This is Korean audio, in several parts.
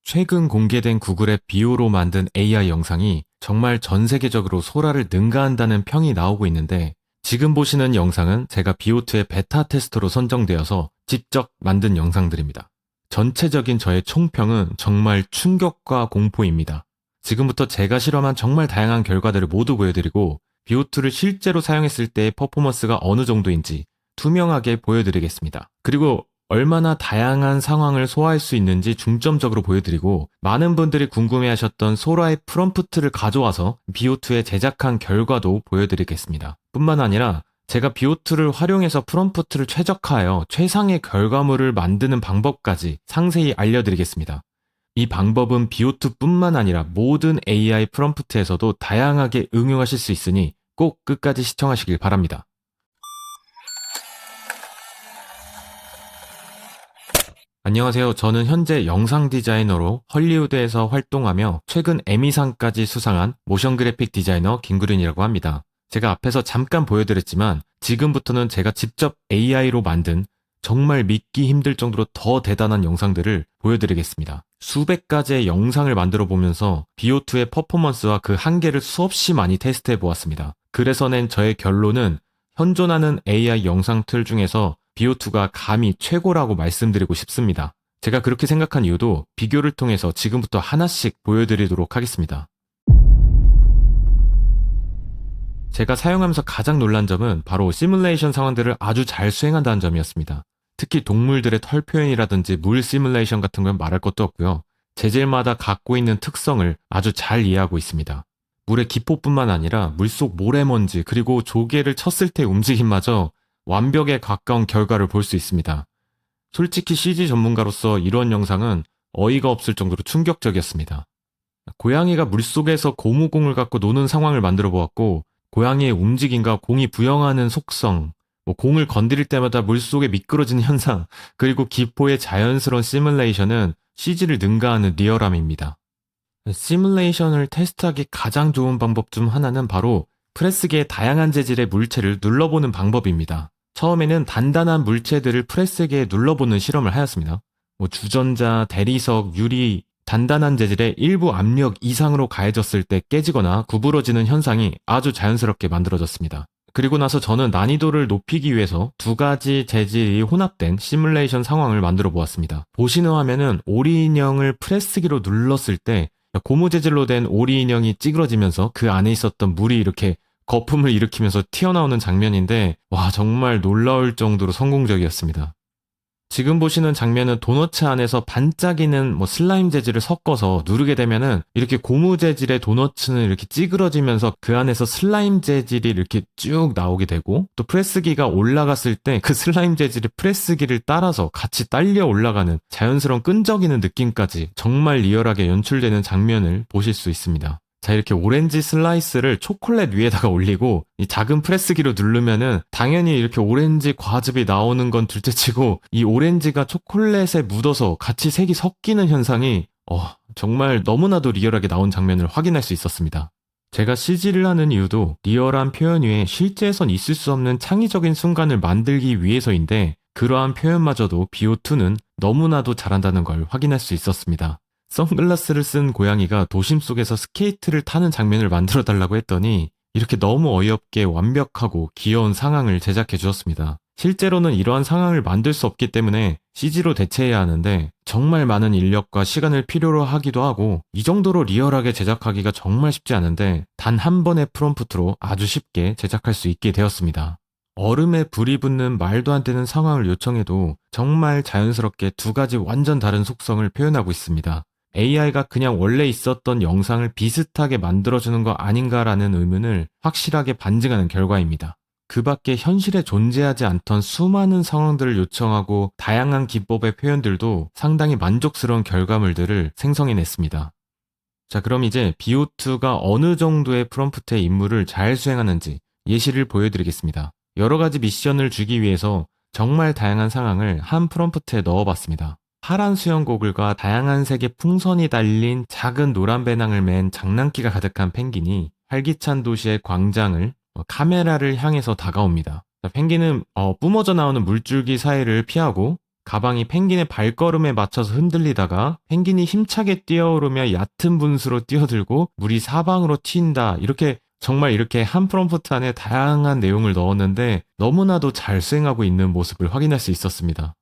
최근 공개된 구글의 비오로 만든 AI 영상이 정말 전 세계적으로 소라를 능가한다는 평이 나오고 있는데, 지금 보시는 영상은 제가 비오트의 베타 테스터로 선정되어서 직접 만든 영상들입니다. 전체적인 저의 총평은 정말 충격과 공포입니다. 지금부터 제가 실험한 정말 다양한 결과들을 모두 보여드리고, 비오트를 실제로 사용했을 때의 퍼포먼스가 어느 정도인지 투명하게 보여드리겠습니다. 그리고 얼마나 다양한 상황을 소화할 수 있는지 중점적으로 보여드리고, 많은 분들이 궁금해하셨던 소라의 프롬프트를 가져와서 비오트에 제작한 결과도 보여드리겠습니다. 뿐만 아니라 제가 비오트를 활용해서 프롬프트를 최적화하여 최상의 결과물을 만드는 방법까지 상세히 알려드리겠습니다. 이 방법은 비오트뿐만 아니라 모든 AI 프롬프트에서도 다양하게 응용하실 수 있으니 꼭 끝까지 시청하시길 바랍니다. 안녕하세요. 저는 현재 영상 디자이너로 헐리우드에서 활동하며 최근 에미상까지 수상한 모션 그래픽 디자이너 김구륜이라고 합니다. 제가 앞에서 잠깐 보여드렸지만 지금부터는 제가 직접 AI로 만든 정말 믿기 힘들 정도로 더 대단한 영상들을 보여드리겠습니다. 수백 가지의 영상을 만들어 보면서 비오트의 퍼포먼스와 그 한계를 수없이 많이 테스트해 보았습니다. 그래서 낸 저의 결론은 현존하는 AI 영상 틀 중에서 비오트가 감히 최고라고 말씀드리고 싶습니다. 제가 그렇게 생각한 이유도 비교를 통해서 지금부터 하나씩 보여드리도록 하겠습니다. 제가 사용하면서 가장 놀란 점은 바로 시뮬레이션 상황들을 아주 잘 수행한다는 점이었습니다. 특히 동물들의 털 표현이라든지 물 시뮬레이션 같은 건 말할 것도 없고요. 재질마다 갖고 있는 특성을 아주 잘 이해하고 있습니다. 물의 기포뿐만 아니라 물속 모래먼지 그리고 조개를 쳤을 때 움직임마저 완벽에 가까운 결과를 볼 수 있습니다. 솔직히 CG 전문가로서 이런 영상은 어이가 없을 정도로 충격적이었습니다. 고양이가 물속에서 고무공을 갖고 노는 상황을 만들어 보았고, 고양이의 움직임과 공이 부영하는 속성, 공을 건드릴 때마다 물속에 미끄러지는 현상, 그리고 기포의 자연스러운 시뮬레이션은 CG를 능가하는 리얼함입니다. 시뮬레이션을 테스트하기 가장 좋은 방법 중 하나는 바로 프레스기의 다양한 재질의 물체를 눌러보는 방법입니다. 처음에는 단단한 물체들을 프레스기에 눌러보는 실험을 하였습니다. 주전자, 대리석, 유리, 단단한 재질의 일부 압력 이상으로 가해졌을 때 깨지거나 구부러지는 현상이 아주 자연스럽게 만들어졌습니다. 그리고 나서 저는 난이도를 높이기 위해서 두 가지 재질이 혼합된 시뮬레이션 상황을 만들어 보았습니다. 보시는 화면은 오리 인형을 프레스기로 눌렀을 때 고무 재질로 된 오리 인형이 찌그러지면서 그 안에 있었던 물이 이렇게 거품을 일으키면서 튀어나오는 장면인데, 와, 정말 놀라울 정도로 성공적이었습니다. 지금 보시는 장면은 도너츠 안에서 반짝이는 슬라임 재질을 섞어서 누르게 되면은 이렇게 고무 재질의 도너츠는 이렇게 찌그러지면서 그 안에서 슬라임 재질이 이렇게 쭉 나오게 되고, 또 프레스기가 올라갔을 때 그 슬라임 재질이 프레스기를 따라서 같이 딸려 올라가는 자연스러운 끈적이는 느낌까지 정말 리얼하게 연출되는 장면을 보실 수 있습니다. 자, 이렇게 오렌지 슬라이스를 초콜릿 위에다가 올리고 이 작은 프레스기로 누르면은 당연히 이렇게 오렌지 과즙이 나오는 건 둘째치고, 이 오렌지가 초콜릿에 묻어서 같이 색이 섞이는 현상이 정말 너무나도 리얼하게 나온 장면을 확인할 수 있었습니다. 제가 CG를 하는 이유도 리얼한 표현 위에 실제에선 있을 수 없는 창의적인 순간을 만들기 위해서인데, 그러한 표현마저도 비오2는 너무나도 잘한다는 걸 확인할 수 있었습니다. 선글라스를 쓴 고양이가 도심 속에서 스케이트를 타는 장면을 만들어 달라고 했더니 이렇게 너무 어이없게 완벽하고 귀여운 상황을 제작해 주었습니다. 실제로는 이러한 상황을 만들 수 없기 때문에 CG로 대체해야 하는데 정말 많은 인력과 시간을 필요로 하기도 하고, 이 정도로 리얼하게 제작하기가 정말 쉽지 않은데 단 한 번의 프롬프트로 아주 쉽게 제작할 수 있게 되었습니다. 얼음에 불이 붙는 말도 안 되는 상황을 요청해도 정말 자연스럽게 두 가지 완전 다른 속성을 표현하고 있습니다. AI가 그냥 원래 있었던 영상을 비슷하게 만들어주는 거 아닌가라는 의문을 확실하게 반증하는 결과입니다. 그 밖에 현실에 존재하지 않던 수많은 상황들을 요청하고 다양한 기법의 표현들도 상당히 만족스러운 결과물들을 생성해냈습니다. 자, 그럼 이제 비오2가 어느 정도의 프롬프트의 임무를 잘 수행하는지 예시를 보여드리겠습니다. 여러 가지 미션을 주기 위해서 정말 다양한 상황을 한 프롬프트에 넣어봤습니다. 파란 수영 고글과 다양한 색의 풍선이 달린 작은 노란 배낭을 맨 장난기가 가득한 펭귄이 활기찬 도시의 광장을 카메라를 향해서 다가옵니다. 펭귄은 뿜어져 나오는 물줄기 사이를 피하고 가방이 펭귄의 발걸음에 맞춰서 흔들리다가 펭귄이 힘차게 뛰어오르며 얕은 분수로 뛰어들고 물이 사방으로 튄다. 이렇게 정말 이렇게 한 프롬프트 안에 다양한 내용을 넣었는데 너무나도 잘 수행하고 있는 모습을 확인할 수 있었습니다.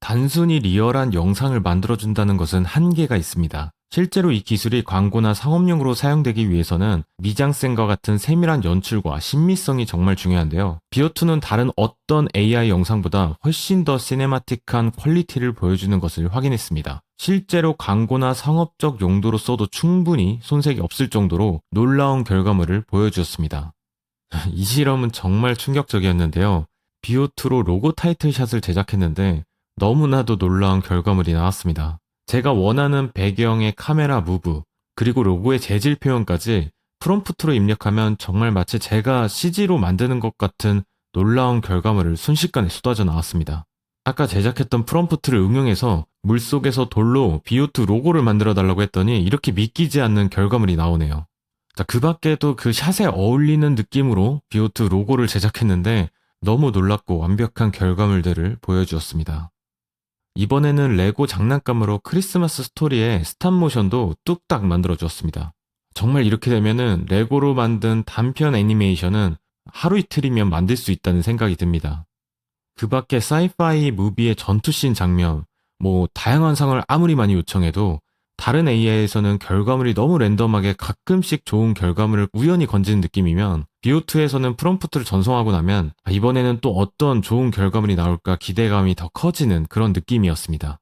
단순히 리얼한 영상을 만들어준다는 것은 한계가 있습니다. 실제로 이 기술이 광고나 상업용으로 사용되기 위해서는 미장센과 같은 세밀한 연출과 신미성이 정말 중요한데요. 비오2는 다른 어떤 AI 영상보다 훨씬 더 시네마틱한 퀄리티를 보여주는 것을 확인했습니다. 실제로 광고나 상업적 용도로 써도 충분히 손색이 없을 정도로 놀라운 결과물을 보여주었습니다. 이 실험은 정말 충격적이었는데요. 비오2로 로고 타이틀샷을 제작했는데 너무나도 놀라운 결과물이 나왔습니다. 제가 원하는 배경의 카메라 무브, 그리고 로고의 재질 표현까지 프롬프트로 입력하면 정말 마치 제가 CG로 만드는 것 같은 놀라운 결과물을 순식간에 쏟아져 나왔습니다. 아까 제작했던 프롬프트를 응용해서 물속에서 돌로 비오2 로고를 만들어 달라고 했더니 이렇게 믿기지 않는 결과물이 나오네요. 자, 그 밖에도 그 샷에 어울리는 느낌으로 비오2 로고를 제작했는데 너무 놀랍고 완벽한 결과물들을 보여주었습니다. 이번에는 레고 장난감으로 크리스마스 스토리의 스탑모션도 뚝딱 만들어주었습니다. 정말 이렇게 되면은 레고로 만든 단편 애니메이션은 하루 이틀이면 만들 수 있다는 생각이 듭니다. 그 밖에 사이파이 무비의 전투씬 장면, 다양한 상을 아무리 많이 요청해도 다른 AI에서는 결과물이 너무 랜덤하게 가끔씩 좋은 결과물을 우연히 건지는 느낌이면 비오2에서는 프롬프트를 전송하고 나면 이번에는 또 어떤 좋은 결과물이 나올까 기대감이 더 커지는 그런 느낌이었습니다.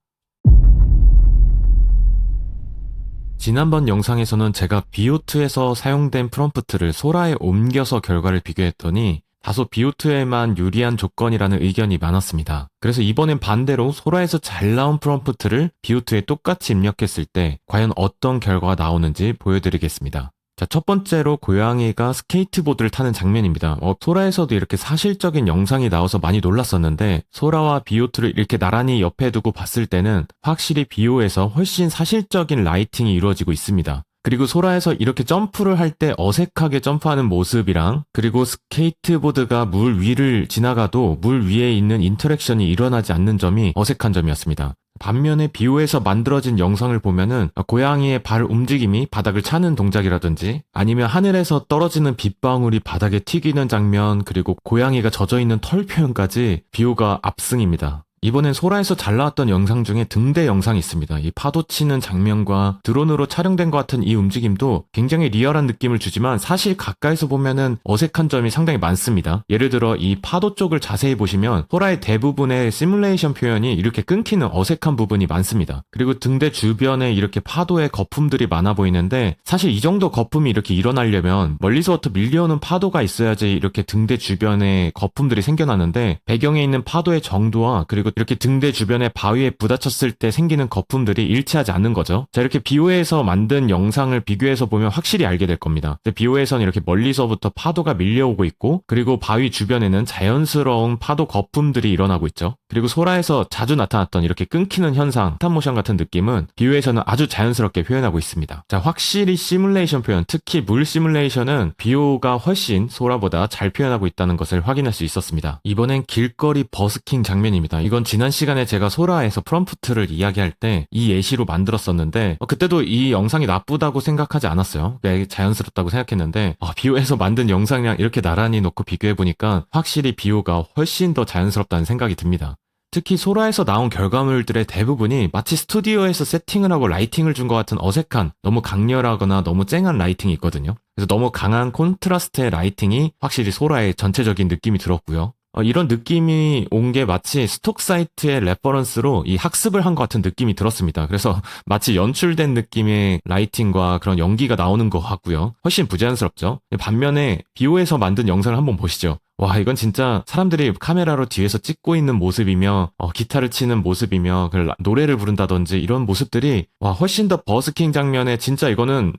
지난번 영상에서는 제가 비오2에서 사용된 프롬프트를 소라에 옮겨서 결과를 비교했더니 다소 비오2에만 유리한 조건이라는 의견이 많았습니다. 그래서 이번엔 반대로 소라에서 잘 나온 프롬프트를 비오2에 똑같이 입력했을 때 과연 어떤 결과가 나오는지 보여드리겠습니다. 자, 첫 번째로 고양이가 스케이트보드를 타는 장면입니다. 소라에서도 이렇게 사실적인 영상이 나와서 많이 놀랐었는데 소라와 비오2를 이렇게 나란히 옆에 두고 봤을 때는 확실히 비오에서 훨씬 사실적인 라이팅이 이루어지고 있습니다. 그리고 소라에서 이렇게 점프를 할 때 어색하게 점프하는 모습이랑 그리고 스케이트보드가 물 위를 지나가도 물 위에 있는 인터랙션이 일어나지 않는 점이 어색한 점이었습니다. 반면에 비오에서 만들어진 영상을 보면은 고양이의 발 움직임이 바닥을 차는 동작이라든지 아니면 하늘에서 떨어지는 빗방울이 바닥에 튀기는 장면 그리고 고양이가 젖어있는 털 표현까지 비오가 압승입니다. 이번엔 소라에서 잘 나왔던 영상 중에 등대 영상이 있습니다. 이 파도 치는 장면과 드론으로 촬영된 것 같은 이 움직임도 굉장히 리얼한 느낌을 주지만 사실 가까이서 보면은 어색한 점이 상당히 많습니다. 예를 들어 이 파도 쪽을 자세히 보시면 소라의 대부분의 시뮬레이션 표현이 이렇게 끊기는 어색한 부분이 많습니다. 그리고 등대 주변에 이렇게 파도의 거품들이 많아 보이는데 사실 이 정도 거품이 이렇게 일어나려면 멀리서부터 밀려오는 파도가 있어야지 이렇게 등대 주변에 거품들이 생겨나는데 배경에 있는 파도의 정도와 그리고 이렇게 등대 주변에 바위에 부딪혔을 때 생기는 거품들이 일치하지 않는 거죠. 자, 이렇게 비오에서 만든 영상을 비교해서 보면 확실히 알게 될 겁니다. 비오에서는 이렇게 멀리서부터 파도가 밀려오고 있고 그리고 바위 주변에는 자연스러운 파도 거품들이 일어나고 있죠. 그리고 소라에서 자주 나타났던 이렇게 끊기는 현상, 스탑모션 같은 느낌은 비오에서는 아주 자연스럽게 표현하고 있습니다. 자, 확실히 시뮬레이션 표현, 특히 물 시뮬레이션은 비오가 훨씬 소라보다 잘 표현하고 있다는 것을 확인할 수 있었습니다. 이번엔 길거리 버스킹 장면입니다. 이건 지난 시간에 제가 소라에서 프롬프트를 이야기할 때 이 예시로 만들었었는데 그때도 이 영상이 나쁘다고 생각하지 않았어요. 자연스럽다고 생각했는데 비오에서 만든 영상이랑 이렇게 나란히 놓고 비교해보니까 확실히 비오가 훨씬 더 자연스럽다는 생각이 듭니다. 특히 소라에서 나온 결과물들의 대부분이 마치 스튜디오에서 세팅을 하고 라이팅을 준 것 같은 어색한, 너무 강렬하거나 너무 쨍한 라이팅이 있거든요. 그래서 너무 강한 콘트라스트의 라이팅이 확실히 소라의 전체적인 느낌이 들었고요. 이런 느낌이 온 게 마치 스톡 사이트의 레퍼런스로 이 학습을 한 것 같은 느낌이 들었습니다. 그래서 마치 연출된 느낌의 라이팅과 그런 연기가 나오는 것 같고요. 훨씬 부자연스럽죠. 반면에 비오에서 만든 영상을 한번 보시죠. 와, 이건 진짜 사람들이 카메라로 뒤에서 찍고 있는 모습이며 기타를 치는 모습이며 노래를 부른다든지 이런 모습들이 훨씬 더 버스킹 장면에 진짜 이거는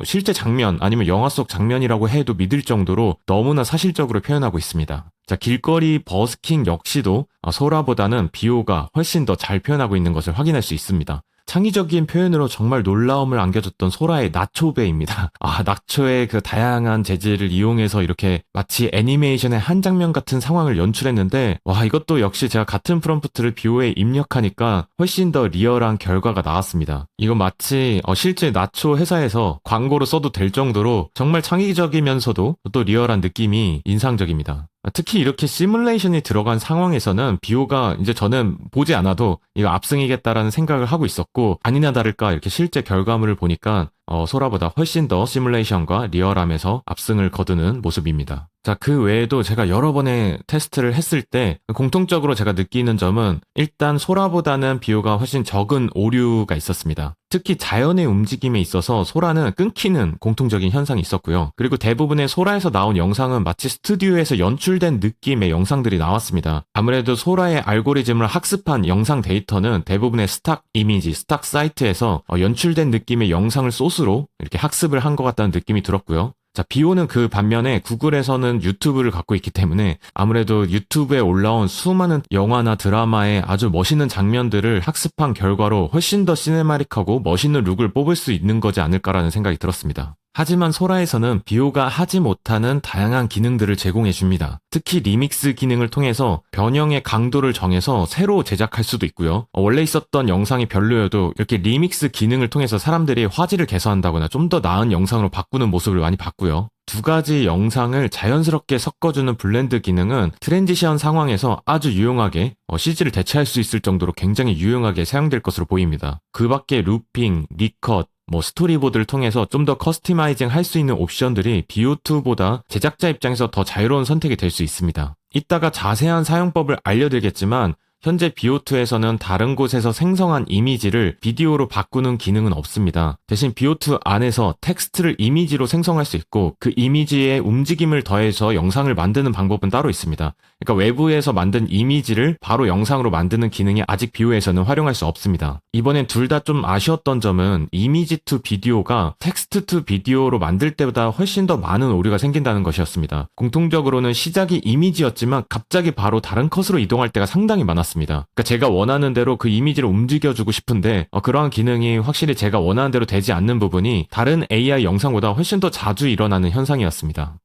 실제 장면 아니면 영화 속 장면이라고 해도 믿을 정도로 너무나 사실적으로 표현하고 있습니다. 자, 길거리 버스킹 역시도 소라보다는 비오가 훨씬 더 잘 표현하고 있는 것을 확인할 수 있습니다. 창의적인 표현으로 정말 놀라움을 안겨줬던 소라의 나초배입니다. 나초의 그 다양한 재질을 이용해서 이렇게 마치 애니메이션의 한 장면 같은 상황을 연출했는데, 이것도 역시 제가 같은 프롬프트를 뷰에 입력하니까 훨씬 더 리얼한 결과가 나왔습니다. 이거 마치 실제 나초 회사에서 광고로 써도 될 정도로 정말 창의적이면서도 또 리얼한 느낌이 인상적입니다. 특히 이렇게 시뮬레이션이 들어간 상황에서는 비오가 이제 저는 보지 않아도 이거 압승이겠다라는 생각을 하고 있었고, 아니나 다를까 이렇게 실제 결과물을 보니까 소라보다 훨씬 더 시뮬레이션과 리얼함에서 압승을 거두는 모습입니다. 자, 그 외에도 제가 여러 번의 테스트를 했을 때 공통적으로 제가 느끼는 점은 일단 소라보다는 비오가 훨씬 적은 오류가 있었습니다. 특히 자연의 움직임에 있어서 소라는 끊기는 공통적인 현상이 있었고요. 그리고 대부분의 소라에서 나온 영상은 마치 스튜디오에서 연출된 느낌의 영상들이 나왔습니다. 아무래도 소라의 알고리즘을 학습한 영상 데이터는 대부분의 스탁 이미지, 스탁 사이트에서 연출된 느낌의 영상을 소스로 이렇게 학습을 한 것 같다는 느낌이 들었고요. 자, 비오는 그 반면에 구글에서는 유튜브를 갖고 있기 때문에 아무래도 유튜브에 올라온 수많은 영화나 드라마의 아주 멋있는 장면들을 학습한 결과로 훨씬 더 시네마틱하고 멋있는 룩을 뽑을 수 있는 거지 않을까라는 생각이 들었습니다. 하지만 소라에서는 비오가 하지 못하는 다양한 기능들을 제공해 줍니다. 특히 리믹스 기능을 통해서 변형의 강도를 정해서 새로 제작할 수도 있고요. 원래 있었던 영상이 별로여도 이렇게 리믹스 기능을 통해서 사람들이 화질을 개선한다거나 좀 더 나은 영상으로 바꾸는 모습을 많이 봤고요. 두 가지 영상을 자연스럽게 섞어주는 블렌드 기능은 트랜지션 상황에서 아주 유용하게 CG를 대체할 수 있을 정도로 굉장히 유용하게 사용될 것으로 보입니다. 그 밖에 루핑, 리컷, 스토리보드를 통해서 좀 더 커스터마이징 할 수 있는 옵션들이 BO2보다 제작자 입장에서 더 자유로운 선택이 될 수 있습니다. 이따가 자세한 사용법을 알려드리겠지만 현재 BO2에서는 다른 곳에서 생성한 이미지를 비디오로 바꾸는 기능은 없습니다. 대신 BO2 안에서 텍스트를 이미지로 생성할 수 있고 그 이미지에 움직임을 더해서 영상을 만드는 방법은 따로 있습니다. 그러니까 외부에서 만든 이미지를 바로 영상으로 만드는 기능이 아직 BO에서는 활용할 수 없습니다. 이번엔 둘 다 좀 아쉬웠던 점은 이미지 투 비디오가 텍스트 투 비디오로 만들 때보다 훨씬 더 많은 오류가 생긴다는 것이었습니다. 공통적으로는 시작이 이미지였지만 갑자기 바로 다른 컷으로 이동할 때가 상당히 많았습니다. 그러니까 제가 원하는 대로 그 이미지를 움직여주고 싶은데 그러한 기능이 확실히 제가 원하는 대로 되지 않는 부분이 다른 AI 영상보다 훨씬 더 자주 일어나는 현상이었습니다.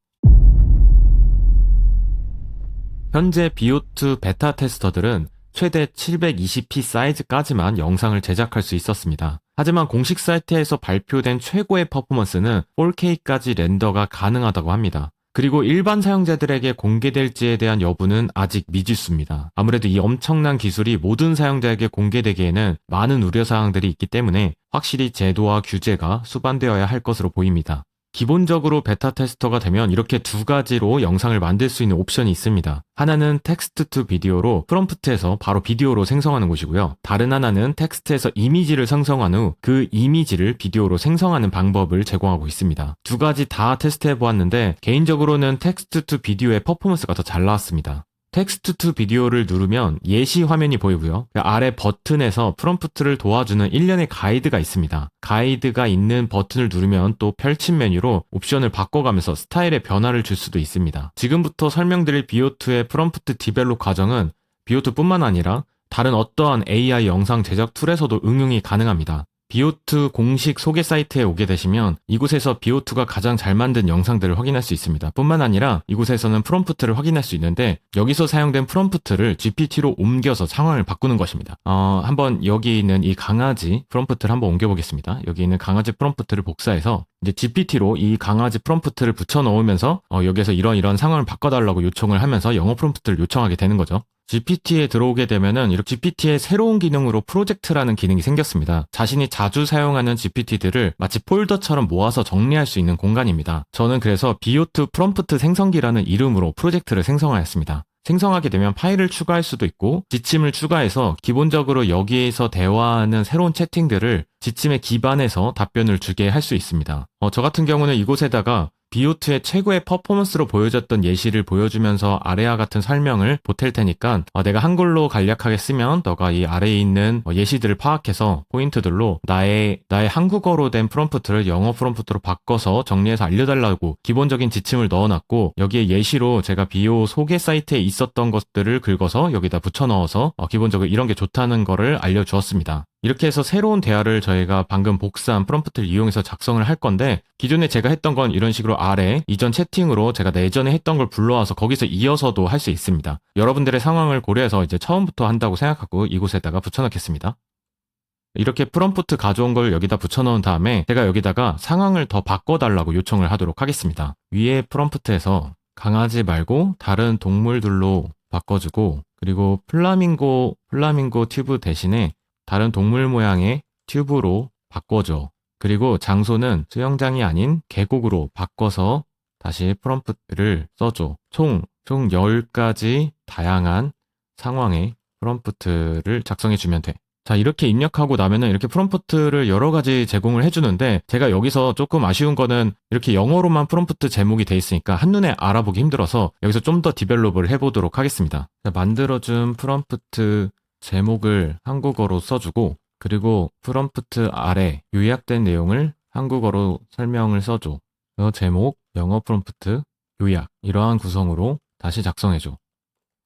현재 BO2 베타 테스터들은 최대 720p 사이즈까지만 영상을 제작할 수 있었습니다. 하지만 공식 사이트에서 발표된 최고의 퍼포먼스는 4K까지 렌더가 가능하다고 합니다. 그리고 일반 사용자들에게 공개될지에 대한 여부는 아직 미지수입니다. 아무래도 이 엄청난 기술이 모든 사용자에게 공개되기에는 많은 우려사항들이 있기 때문에 확실히 제도와 규제가 수반되어야 할 것으로 보입니다. 기본적으로 베타 테스터가 되면 이렇게 두 가지로 영상을 만들 수 있는 옵션이 있습니다. 하나는 텍스트 투 비디오로 프롬프트에서 바로 비디오로 생성하는 곳이고요. 다른 하나는 텍스트에서 이미지를 생성한 후 그 이미지를 비디오로 생성하는 방법을 제공하고 있습니다. 두 가지 다 테스트해 보았는데 개인적으로는 텍스트 투 비디오의 퍼포먼스가 더 잘 나왔습니다. 텍스트 투 비디오를 누르면 예시 화면이 보이고요. 아래 버튼에서 프롬프트를 도와주는 일련의 가이드가 있습니다. 가이드가 있는 버튼을 누르면 또 펼친 메뉴로 옵션을 바꿔가면서 스타일의 변화를 줄 수도 있습니다. 지금부터 설명드릴 BO2의 프롬프트 디벨롭 과정은 BO2뿐만 아니라 다른 어떠한 AI 영상 제작 툴에서도 응용이 가능합니다. BO2 공식 소개 사이트에 오게 되시면 이곳에서 BO2가 가장 잘 만든 영상들을 확인할 수 있습니다. 뿐만 아니라 이곳에서는 프롬프트를 확인할 수 있는데 여기서 사용된 프롬프트를 GPT로 옮겨서 상황을 바꾸는 것입니다. 한번 여기 있는 이 강아지 프롬프트를 한번 옮겨보겠습니다. 여기 있는 강아지 프롬프트를 복사해서 이제 GPT로 이 강아지 프롬프트를 붙여 넣으면서 여기에서 이런 상황을 바꿔달라고 요청을 하면서 영어 프롬프트를 요청하게 되는 거죠. GPT에 들어오게 되면은 이렇게 GPT의 새로운 기능으로 프로젝트라는 기능이 생겼습니다. 자신이 자주 사용하는 GPT들을 마치 폴더처럼 모아서 정리할 수 있는 공간입니다. 저는 그래서 BO2 프롬프트 생성기라는 이름으로 프로젝트를 생성하였습니다. 생성하게 되면 파일을 추가할 수도 있고 지침을 추가해서 기본적으로 여기에서 대화하는 새로운 채팅들을 지침에 기반해서 답변을 주게 할 수 있습니다. 저 같은 경우는 이곳에다가 BO2의 최고의 퍼포먼스로 보여줬던 예시를 보여주면서 아래와 같은 설명을 보탤 테니까 내가 한글로 간략하게 쓰면 너가 이 아래에 있는 예시들을 파악해서 포인트들로 나의 한국어로 된 프롬프트를 영어 프롬프트로 바꿔서 정리해서 알려달라고 기본적인 지침을 넣어놨고 여기에 예시로 제가 BO 소개 사이트에 있었던 것들을 긁어서 여기다 붙여 넣어서 기본적으로 이런 게 좋다는 거를 알려주었습니다. 이렇게 해서 새로운 대화를 저희가 방금 복사한 프롬프트를 이용해서 작성을 할 건데, 기존에 제가 했던 건 이런 식으로 아래 이전 채팅으로 제가 예전에 했던 걸 불러와서 거기서 이어서도 할 수 있습니다. 여러분들의 상황을 고려해서 이제 처음부터 한다고 생각하고 이곳에다가 붙여넣겠습니다. 이렇게 프롬프트 가져온 걸 여기다 붙여넣은 다음에 제가 여기다가 상황을 더 바꿔달라고 요청을 하도록 하겠습니다. 위에 프롬프트에서 강아지 말고 다른 동물들로 바꿔주고, 그리고 플라밍고 튜브 대신에 다른 동물 모양의 튜브로 바꿔줘. 그리고 장소는 수영장이 아닌 계곡으로 바꿔서 다시 프롬프트를 써줘. 총 10가지 다양한 상황의 프롬프트를 작성해주면 돼. 자, 이렇게 입력하고 나면은 이렇게 프롬프트를 여러 가지 제공을 해주는데, 제가 여기서 조금 아쉬운 거는 이렇게 영어로만 프롬프트 제목이 돼 있으니까 한눈에 알아보기 힘들어서 여기서 좀 더 디벨롭을 해보도록 하겠습니다. 자, 만들어준 프롬프트 제목을 한국어로 써주고, 그리고 프롬프트 아래 요약된 내용을 한국어로 설명을 써줘. 제목, 영어 프롬프트, 요약, 이러한 구성으로 다시 작성해줘.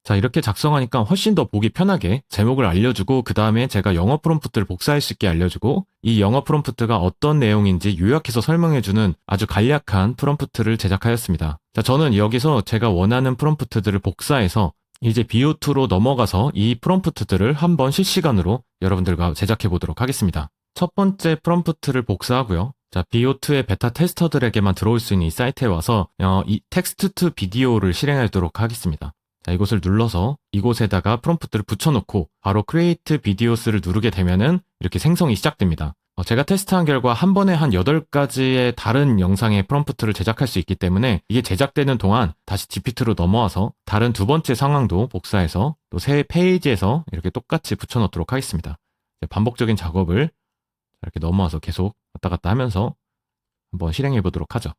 자, 이렇게 작성하니까 훨씬 더 보기 편하게 제목을 알려주고, 그 다음에 제가 영어 프롬프트를 복사할 수 있게 알려주고, 이 영어 프롬프트가 어떤 내용인지 요약해서 설명해주는 아주 간략한 프롬프트를 제작하였습니다. 자, 저는 여기서 제가 원하는 프롬프트들을 복사해서 이제 BO2로 넘어가서 이 프롬프트들을 한번 실시간으로 여러분들과 제작해 보도록 하겠습니다. 첫 번째 프롬프트를 복사하고요. 자, BO2의 베타 테스터들에게만 들어올 수 있는 이 사이트에 와서 이 텍스트 투 비디오를 실행하도록 하겠습니다. 자, 이곳을 눌러서 이곳에다가 프롬프트를 붙여놓고 바로 Create Videos를 누르게 되면은 이렇게 생성이 시작됩니다. 제가 테스트한 결과 한 번에 한 8가지의 다른 영상의 프롬프트를 제작할 수 있기 때문에 이게 제작되는 동안 다시 GPT로 넘어와서 다른 두 번째 상황도 복사해서 또 새 페이지에서 이렇게 똑같이 붙여넣도록 하겠습니다. 반복적인 작업을 이렇게 넘어와서 계속 왔다 갔다 하면서 한번 실행해 보도록 하죠.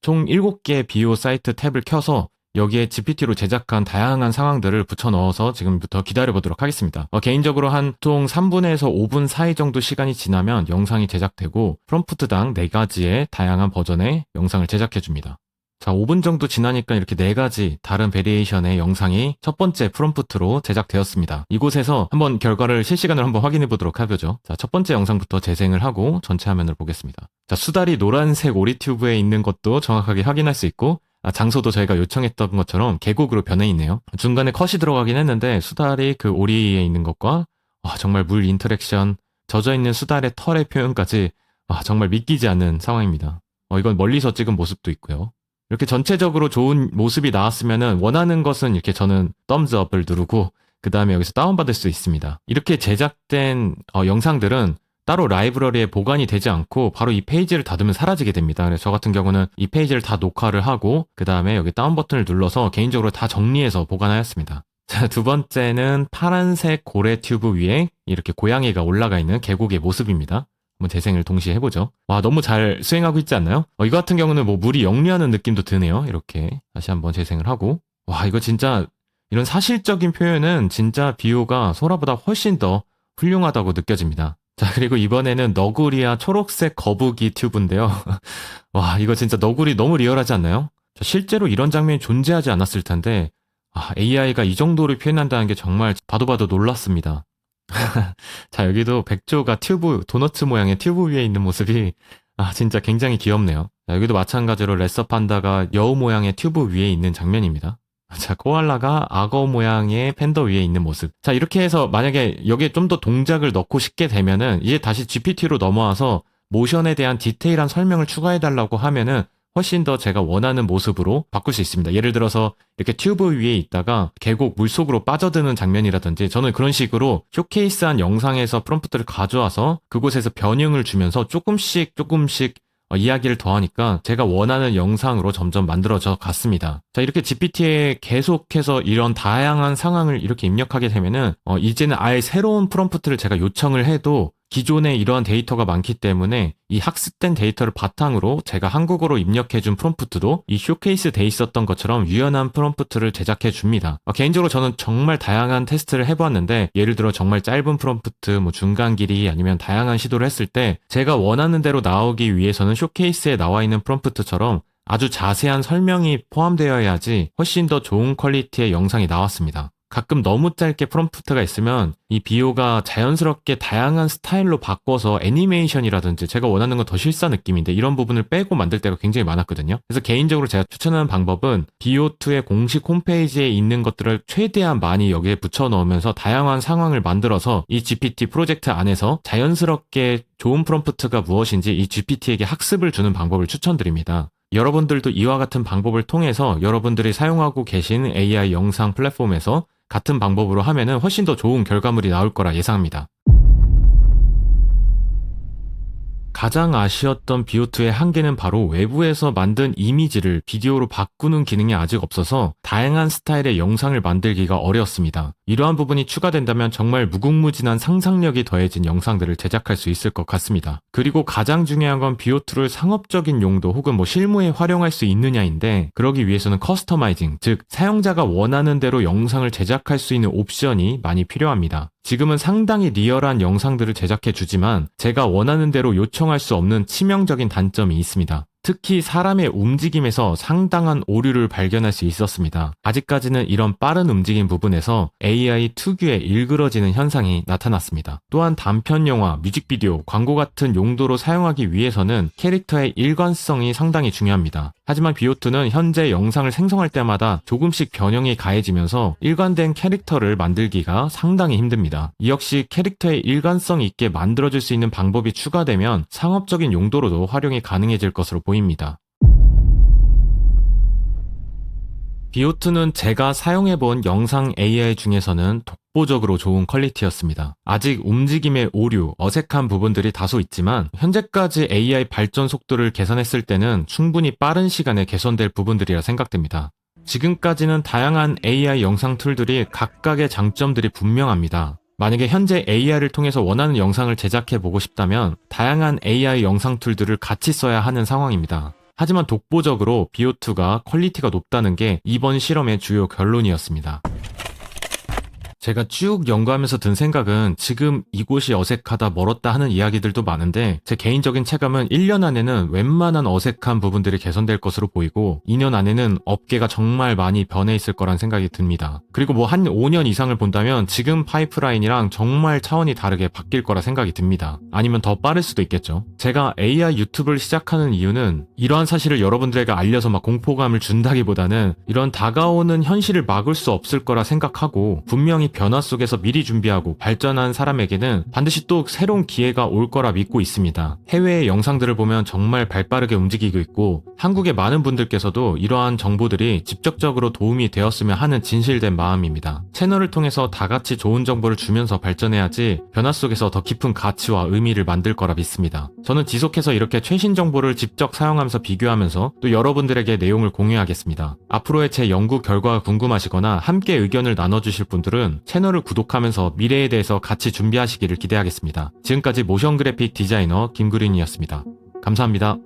총 7개의 BO 사이트 탭을 켜서 여기에 GPT로 제작한 다양한 상황들을 붙여넣어서 지금부터 기다려보도록 하겠습니다. 개인적으로 한 총 3분에서 5분 사이 정도 시간이 지나면 영상이 제작되고 프롬프트당 4가지의 다양한 버전의 영상을 제작해줍니다. 자, 5분 정도 지나니까 이렇게 4가지 다른 베리에이션의 영상이 첫 번째 프롬프트로 제작되었습니다. 이곳에서 한번 결과를 실시간으로 한번 확인해 보도록 하죠. 자, 첫 번째 영상부터 재생을 하고 전체 화면을 보겠습니다. 자, 수달이 노란색 오리 튜브에 있는 것도 정확하게 확인할 수 있고, 장소도 저희가 요청했던 것처럼 계곡으로 변해 있네요. 중간에 컷이 들어가긴 했는데 수달이 그 오리에 있는 것과 정말 물 인터랙션, 젖어있는 수달의 털의 표현까지 정말 믿기지 않는 상황입니다. 이건 멀리서 찍은 모습도 있고요. 이렇게 전체적으로 좋은 모습이 나왔으면은 원하는 것은 이렇게 저는 덤즈업을 누르고 그 다음에 여기서 다운받을 수 있습니다. 이렇게 제작된 영상들은 따로 라이브러리에 보관이 되지 않고 바로 이 페이지를 닫으면 사라지게 됩니다. 그래서 저 같은 경우는 이 페이지를 다 녹화를 하고 그 다음에 여기 다운 버튼을 눌러서 개인적으로 다 정리해서 보관하였습니다. 자, 두 번째는 파란색 고래 튜브 위에 이렇게 고양이가 올라가 있는 계곡의 모습입니다. 한번 재생을 동시에 해보죠. 와, 너무 잘 수행하고 있지 않나요? 이거 같은 경우는 뭐 물이 역류하는 느낌도 드네요. 이렇게 다시 한번 재생을 하고, 와, 이거 진짜 이런 사실적인 표현은 진짜 비오가 소라보다 훨씬 더 훌륭하다고 느껴집니다. 자, 그리고 이번에는 너구리와 초록색 거북이 튜브인데요. 와, 이거 진짜 너구리 너무 리얼하지 않나요? 실제로 이런 장면이 존재하지 않았을 텐데 AI가 이 정도로 표현한다는 게 정말 봐도 놀랐습니다. 자, 여기도 백조가 도너츠 모양의 튜브 위에 있는 모습이 진짜 굉장히 귀엽네요. 자, 여기도 마찬가지로 레서 판다가 여우 모양의 튜브 위에 있는 장면입니다. 자, 코알라가 악어 모양의 팬더 위에 있는 모습. 자, 이렇게 해서 만약에 여기에 좀 더 동작을 넣고 싶게 되면은 이제 다시 GPT로 넘어와서 모션에 대한 디테일한 설명을 추가해달라고 하면은 훨씬 더 제가 원하는 모습으로 바꿀 수 있습니다. 예를 들어서 이렇게 튜브 위에 있다가 계곡 물속으로 빠져드는 장면이라든지, 저는 그런 식으로 쇼케이스한 영상에서 프롬프트를 가져와서 그곳에서 변형을 주면서 조금씩 이야기를 더하니까 제가 원하는 영상으로 점점 만들어져 갔습니다. 자, 이렇게 GPT에 계속해서 이런 다양한 상황을 이렇게 입력하게 되면은 이제는 아예 새로운 프롬프트를 제가 요청을 해도 기존에 이러한 데이터가 많기 때문에 이 학습된 데이터를 바탕으로 제가 한국어로 입력해준 프롬프트도 이 쇼케이스 돼 있었던 것처럼 유연한 프롬프트를 제작해 줍니다. 개인적으로 저는 정말 다양한 테스트를 해보았는데, 예를 들어 정말 짧은 프롬프트, 뭐 중간 길이, 아니면 다양한 시도를 했을 때 제가 원하는 대로 나오기 위해서는 쇼케이스에 나와 있는 프롬프트처럼 아주 자세한 설명이 포함되어야지 훨씬 더 좋은 퀄리티의 영상이 나왔습니다. 가끔 너무 짧게 프롬프트가 있으면 이 비오가 자연스럽게 다양한 스타일로 바꿔서 애니메이션이라든지 제가 원하는 건 더 실사 느낌인데 이런 부분을 빼고 만들 때가 굉장히 많았거든요. 그래서 개인적으로 제가 추천하는 방법은 비오2의 공식 홈페이지에 있는 것들을 최대한 많이 여기에 붙여 넣으면서 다양한 상황을 만들어서 이 GPT 프로젝트 안에서 자연스럽게 좋은 프롬프트가 무엇인지 이 GPT에게 학습을 주는 방법을 추천드립니다. 여러분들도 이와 같은 방법을 통해서 여러분들이 사용하고 계신 AI 영상 플랫폼에서 같은 방법으로 하면은 훨씬 더 좋은 결과물이 나올 거라 예상합니다. 가장 아쉬웠던 비오2의 한계는 바로 외부에서 만든 이미지를 비디오로 바꾸는 기능이 아직 없어서 다양한 스타일의 영상을 만들기가 어려웠습니다. 이러한 부분이 추가된다면 정말 무궁무진한 상상력이 더해진 영상들을 제작할 수 있을 것 같습니다. 그리고 가장 중요한 건 비오2를 상업적인 용도 혹은 실무에 활용할 수 있느냐인데, 그러기 위해서는 커스터마이징, 즉 사용자가 원하는 대로 영상을 제작할 수 있는 옵션이 많이 필요합니다. 지금은 상당히 리얼한 영상들을 제작해 주지만 제가 원하는 대로 요청할 수 없는 치명적인 단점이 있습니다. 특히 사람의 움직임에서 상당한 오류를 발견할 수 있었습니다. 아직까지는 이런 빠른 움직임 부분에서 AI 특유의 일그러지는 현상이 나타났습니다. 또한 단편 영화, 뮤직비디오, 광고 같은 용도로 사용하기 위해서는 캐릭터의 일관성이 상당히 중요합니다. 하지만 비오2는 현재 영상을 생성할 때마다 조금씩 변형이 가해지면서 일관된 캐릭터를 만들기가 상당히 힘듭니다. 이 역시 캐릭터의 일관성 있게 만들어줄 수 있는 방법이 추가되면 상업적인 용도로도 활용이 가능해질 것으로 보입니다. 비오2는 제가 사용해본 영상 AI 중에서는 독보적으로 좋은 퀄리티였습니다. 아직 움직임의 오류, 어색한 부분들이 다소 있지만 현재까지 AI 발전 속도를 계산했을 때는 충분히 빠른 시간에 개선될 부분들이라 생각됩니다. 지금까지는 다양한 AI 영상 툴들이 각각의 장점들이 분명합니다. 만약에 현재 AI를 통해서 원하는 영상을 제작해보고 싶다면 다양한 AI 영상 툴들을 같이 써야 하는 상황입니다. 하지만 독보적으로 비오2가 퀄리티가 높다는 게 이번 실험의 주요 결론이었습니다. 제가 쭉 연구하면서 든 생각은 지금 이곳이 어색하다 멀었다 하는 이야기들도 많은데 제 개인적인 체감은 1년 안에는 웬만한 어색한 부분들이 개선될 것으로 보이고 2년 안에는 업계가 정말 많이 변해 있을 거란 생각이 듭니다. 그리고 한 5년 이상을 본다면 지금 파이프라인이랑 정말 차원이 다르게 바뀔 거라 생각이 듭니다. 아니면 더 빠를 수도 있겠죠. 제가 AI 유튜브를 시작하는 이유는 이러한 사실을 여러분들에게 알려서 공포감을 준다기보다는 이런 다가오는 현실을 막을 수 없을 거라 생각하고 분명히 변화 속에서 미리 준비하고 발전한 사람에게는 반드시 또 새로운 기회가 올 거라 믿고 있습니다. 해외의 영상들을 보면 정말 발빠르게 움직이고 있고 한국의 많은 분들께서도 이러한 정보들이 직접적으로 도움이 되었으면 하는 진실된 마음입니다. 채널을 통해서 다 같이 좋은 정보를 주면서 발전해야지 변화 속에서 더 깊은 가치와 의미를 만들 거라 믿습니다. 저는 지속해서 이렇게 최신 정보를 직접 사용하면서 비교하면서 또 여러분들에게 내용을 공유하겠습니다. 앞으로의 제 연구 결과가 궁금하시거나 함께 의견을 나눠주실 분들은 채널을 구독하면서 미래에 대해서 같이 준비하시기를 기대하겠습니다. 지금까지 모션 그래픽 디자이너 김구린이었습니다. 감사합니다.